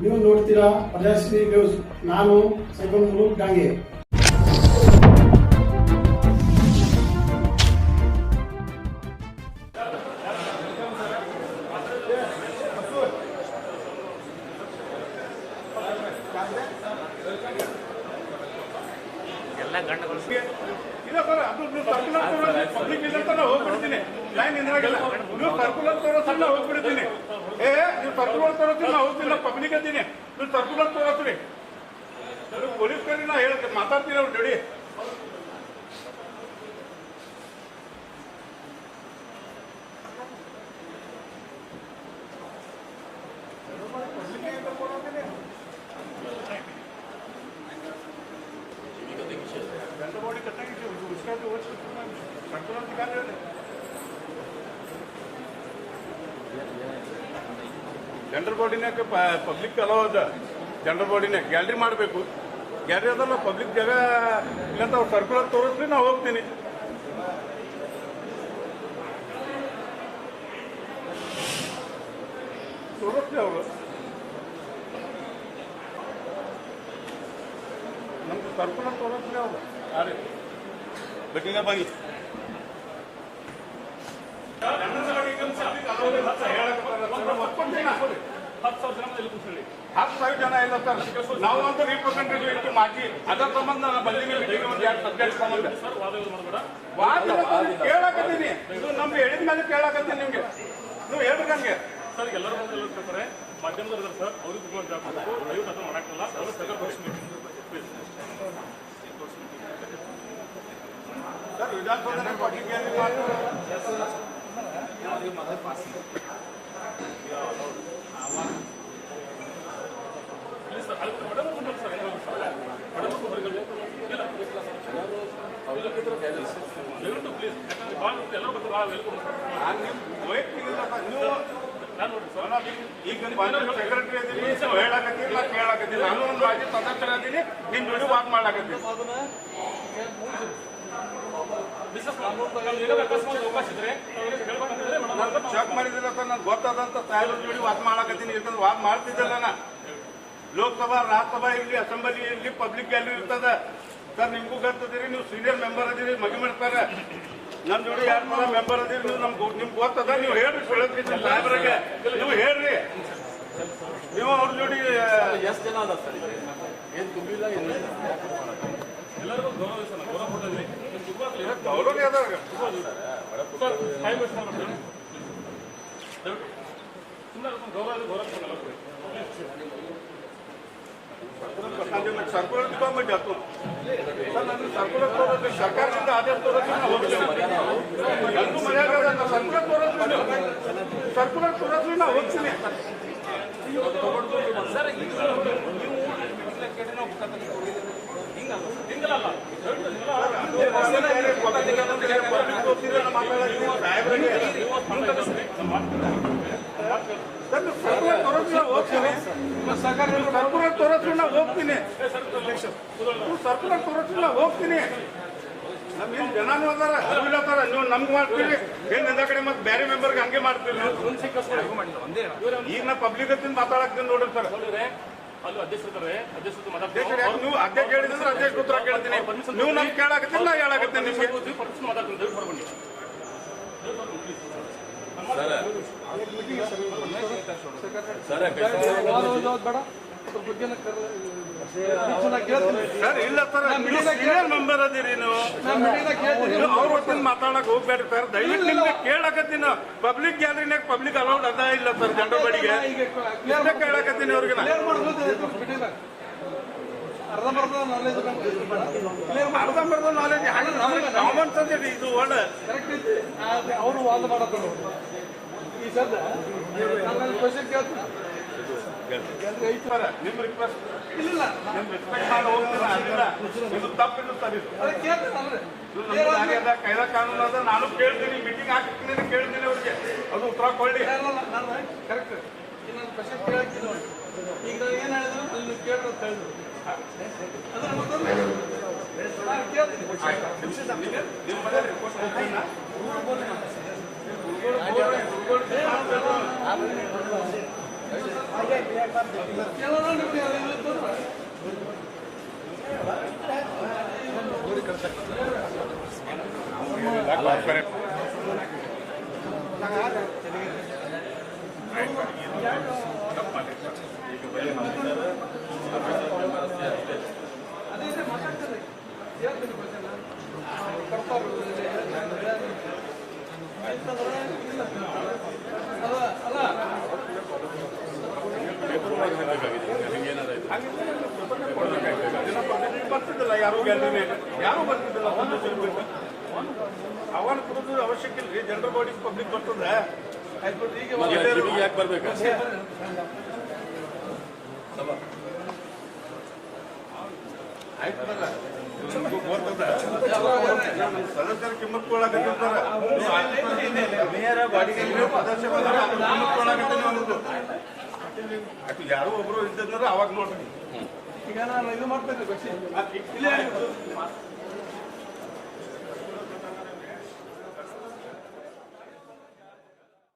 ನೀವು ನೋಡ್ತೀರಾ ಪ್ರಜಾಶ್ರೀ ನ್ಯೂಸ್. ನಾನು ಸೈಬಂಗ್ಲೂರು ಡಾಂಗೆ. ಎಲ್ಲ ಗಂಟೆಗಳು ಇಲ್ಲ ಸರ್, ಅದು ನೀವು ಸರ್ಕುಲರ್ ಪಬ್ಲಿಕ್ ಇಲ್ಲ ಅಂತ ನಾವು ಹೋಗ್ಬಿಡ್ತೀನಿ. ಲೈನ್ ಇಂದ್ರಾಗಿಲ್ಲ, ನೀವು ಸರ್ಕುಲರ್ ತೋರಿಸ್ರಿ ನಾವು ಹೋಗ್ಬಿಡ್ತೀನಿ. ನೀವು ಸರ್ಕುಲರ್ ತೋರಿಸ್ರಿ ನಾವು ಹೋಗ್ತೀನಿ, ಪಬ್ಲಿಕ್ ಇದ್ದೀನಿ. ನೀವು ಸರ್ಕುಲರ್ ತೋರಿಸ್ರಿ, ಪೊಲೀಸ್ ಕರಿ ನಾ ಹೇಳ್ತೀನಿ, ಮಾತಾಡ್ತೀನಿ ಅವ್ರು ರೆಡಿ. ಜನರಲ್ ಬಾಡಿನಾಗ ಪಬ್ಲಿಕ್ ಅಲೋ ಅದ. ಜನರಲ್ ಬಾಡಿನಾಗ ಗ್ಯಾಲರಿ ಮಾಡಬೇಕು. ಗ್ಯಾಲರಿ ಅದಲ್ಲ, ಪಬ್ಲಿಕ್ ಜಾಗ ಇಲ್ಲಂತ ಅವ್ರು ಸರ್ಕುಲರ್ ತೋರಿಸ್ರಿ ನಾವು ಹೋಗ್ತೀನಿ. ತೋರಿಸ್ರಿ ಅವರು ನಮ್ಗೆ ಸರ್ಕುಲರ್ ತೋರಿಸ್ರಿ ಅವರು. ಹಾಂ ರೀ, ಬೇಕಿಂಗ ಬನ್ನಿ. ಹತ್ತು ಸಾವಿರ ಜನ ಇಲ್ಲ ಸರ್, ನಾವು ಅಂತ ರಿಪ್ರೆಸೆಂಟೇಟಿವ್ ಇಟ್ಟು ಮಾಡಿ ಅದರ ಸಂಬಂಧ ನಾನು ಬಂದಿನಿ. ಒಂದು ಎರಡು ಸಬ್ಜೆಕ್ಟ್ ಸಂಬಂಧ ವಾದ ಕೇಳಾಕತ್ತೀನಿ. ಇದು ನಮ್ಗೆ ಹೇಳಿದ ಮೇಲೆ ಕೇಳಾಕತ್ತೀನಿ. ನಿಮ್ಗೆ ನೀವು ಹೇಳ್ರಿ ನನಗೆ ಸರ್. ಎಲ್ಲರೂ ಬಂದಿರ್ತಾರೆ, ಮಾಧ್ಯಮದವ್ರು ಇದ್ದಾರೆ ಸರ್, ಅವ್ರಿಗೆ ದಯವಿಟ್ಟು ಅದನ್ನು ಮಾಡಕ್ಕಿಲ್ಲ. ಅವರು ಸರ್ ವಿಧಾನಸೌಧ ಪಬ್ಲಿಕ್ ಈಗ ಸೆಕ್ರೆಟರಿ ಅದೀನಿ, ಹೇಳಾಕತ್ತೀನಿ, ನಾ ಕೇಳಾಕತ್ತೀನಿ. ನಾನು ಒಂದು ಮಾಜಿ ಸದಸ್ಯರ ಅದೀನಿ, ನಿಮ್ ಜೋಡಿ ವಾದ ಮಾಡ್ಲಾಕತ್ತೀನಿ. ಚೆಕ್ ಮಾಡಿದಿಲ್ಲ ಸರ್, ನನ್ಗೆ ಗೊತ್ತಾದಂತ ಸಾಹೇಬ್ರ ಜೋಡಿ ವಾದ ಮಾಡಾಕತ್ತೀನಿ. ಯಾಕಂದ್ರೆ ವಾದ ಮಾಡ್ತಿದ್ದಲ್ಲ ನಾ. ಲೋಕಸಭಾ, ರಾಜ್ಯಸಭಾ ಇರಲಿ, ಅಸೆಂಬ್ಲಿ ಇರಲಿ, ಪಬ್ಲಿಕ್ ಗ್ಯಾಲರಿ ಇರ್ತದ ಸರ್. ನಿಮ್ಗೂ ಗೊತ್ತದಿರಿ, ನೀವು ಸೀನಿಯರ್ ಮೆಂಬರ್ ಅದೀರಿ, ಮಗಿ ಮಾಡ್ತಾರೆ. ನನ್ನ ಜೋಡಿ ಯಾರು ಸಲ ಮೆಂಬರ್ ಅದೀರಿ, ನೀವು ನಿಮ್ಗೆ ಗೊತ್ತದ. ನೀವು ಹೇಳ್ರಿ ಸುಳತ್ಕಿದ್ದೀನಿ ಸಾಹೇಬ್ರಿಗೆ, ನೀವು ಹೇಳ್ರಿ. ನೀವು ಅವ್ರ ಜೋಡಿ ಎಷ್ಟು ಜನ ಅದ ಸರ್? ಏನು ತುಂಬಿಲ್ಲ, ಎಲ್ಲರಿಗೂ ಗೌರವ ಅದಾಗ ಸರ್ಕುಲರ್ ತಗೊಂಡ್ಬಿಟ್ಟು ಜಾತು ಸರ್. ನನ್ನ ಸರ್ಕುಲರ್ ತೋರಿಸ್ರಿ, ಸರ್ಕಾರದಿಂದ ಆದೇಶ ತೋರಿಸ್ರಿ ನಾವು ಹೋಗ್ತೀವಿ. ನನಗೂ ಮರ್ಯಾದೆ ಅದ, ಸರ್ಕುಲರ್ ತೋರಿಸ್ರಿ, ಸರ್ಕುಲರ್ ತೋರಿಸ್ರಿ ನಾವು ಹೋಗ್ತೀನಿ. ಹಿಂಗಲ್ಲ ಸರ್ಕುಲರ್ ತೋರಿಸ್ರಿ ನಾವು ಹೋಗ್ತೀನಿ. ಸರ್ಕುಲರ್ ತೋರಿಸ್ರಿ ನಾವು ಹೋಗ್ತೀನಿ. ನಮ್ಗೇನು ಜನನೂ ಅದಾರ, ಅದಾರ. ನೀವು ನಮ್ಗೆ ಮಾಡ್ತೀವಿ ಏನ್ ಎಂದ ಕಡೆ ಮತ್ತೆ ಬೇರೆ ಮೆಂಬರ್ಗೆ ಹಂಗೆ ಮಾಡ್ತೀವಿ. ಈಗ ನಾ ಪಬ್ಲಿಕ್ ಹತ್ತಿನ ಮಾತಾಡಕ್ತೀನಿ ನೋಡ್ರಿ ಸರ್. ಅಲ್ಲಿ ಅಧ್ಯಕ್ಷರಿದ್ದಾರೆ, ನೀವು ಅಧ್ಯಕ್ಷ ಹೇಳಿದ್ರೆ ಅಧ್ಯಕ್ಷ ಉತ್ತರ ಕೇಳ್ತೀನಿ. ನೀವು ನಮ್ಗೆ ಕೇಳಾಕತ್ತೀನಿ, ನಾ ಹೇಳಾಕತ್ತೀನಿ ನಿಮ್ಗೆ. ಸರ್ ಇಲ್ಲ ಸರ್, ಸೀನಿಯರ್ ಮೆಂಬರ್ ಅದೀರಿ ನೀವು. ಅವ್ರ ಹೊತ್ತಿನ ಮಾತಾಡಕ್ ಹೋಗ್ಬೇಡ್ರಿ ಸರ್. ದಯವಿಟ್ಟು ನಿಮ್ಗೆ ಕೇಳಾಕತ್ತೀನಿ. ಪಬ್ಲಿಕ್ ಗ್ಯಾಲರಿನಾಗ ಪಬ್ಲಿಕ್ ಅಲೌಡ್ ಅದ ಇಲ್ಲ ಸರ್. ಜನರ ಬಡಿಗೆ ಕೇಳಾಕತ್ತೀನಿ ಅವ್ರಿಗೆ. ಅರ್ಧಂಬರ್ಧ ನಾಲೆಜ್ ಕಾಮನ್ ಸೆನ್ಸ್ ಇದೆ. ಇದು ಒಳ್ಳೆ ಅವರು ವಾದ ಮಾಡತ್ತ ಈ ಸದ್ದ ಕ್ವಶನ್ ಕೇಳ್ತೀನಿ. ನಿಮ್ ರಿಕ್ವೆಸ್ಟ್ ಇಲ್ಲ, ನಿಮ್ ರೆಸ್ಪೆಕ್ಟ್ ಮಾಡಿ ಹೋಗ್ತೀನಿ ಅದಿಲ್ಲ ಇದು ತಪ್ಪಿಲ್ಲ ಸರ್ ಇದು ಅದಕ್ಕೆ ಕೇಳ್ತಾನಲ್ರಿ ಕಾಯ್ದಾ ಕಾನೂನು ಅದ ನಾನು ಕೇಳ್ತೀನಿ ಮೀಟಿಂಗ್ ಹಾಕ್ತೀನಿ ಕೇಳ್ತೀನಿ ಅವ್ರಿಗೆ ಅದು ಉತ್ತರ ಕೊಡ್ಲಿ ನಾನು ಕರೆಕ್ಟ್ ಇನ್ನೊಂದು ಕ್ವಶನ್ ಕೇಳಕ್ಕೆ ನೋಡಿ ಈಗ ನಾವು ಏನು ಹೇಳಿದ್ರು ಅಲ್ಲಿ ಕೇಳ್ರಿ ಅಂತ ಹೇಳಿದ್ರು ಅದನ್ನ ಮತ್ತೊಂದು ನಾನು ಕೇಳ್ತೀನಿ ನಿಮ್ಮ ಮನೆ ರಿಪೋರ್ಟ್ ಹೋಗ್ತೀನಿ ಕೇಳೋಣ ನಿಮ್ಗೆ ಅದೇ ಮಾತಾಡ್ತಾರೆ ಹೇಳ್ತೀನಿ ಕ್ವಶನ್ ಅಲ್ಲ ಬರ್ತಿದ್ದಿಲ್ಲ ಯಾರು ಯಾರು ಬರ್ತಿದ್ದಿಲ್ಲ ಅವನ್ ಕುಡಿದು ಅವಶ್ಯಕ ಇಲ್ರಿ ಜನರಲ್ ಬಾಡಿ ಪಬ್ಲಿಕ್ ಬರ್ತದ ಯಾಕೆ ಬರ್ಬೇಕು ಆಯ್ತಲ್ಲ ಸದಸ್ಯರ ಕಿಮ್ಮತ್ ಕೊಡಾಕತ್ತಿರ್ತಾರ ಅದು ಯಾರು ಒಬ್ರು ಇದ್ದಂದ್ರೆ ಅವಾಗ ನೋಡ್ರಿ ಈಗ ನಾನು ಇದು ಮಾಡ್ತೇನೆ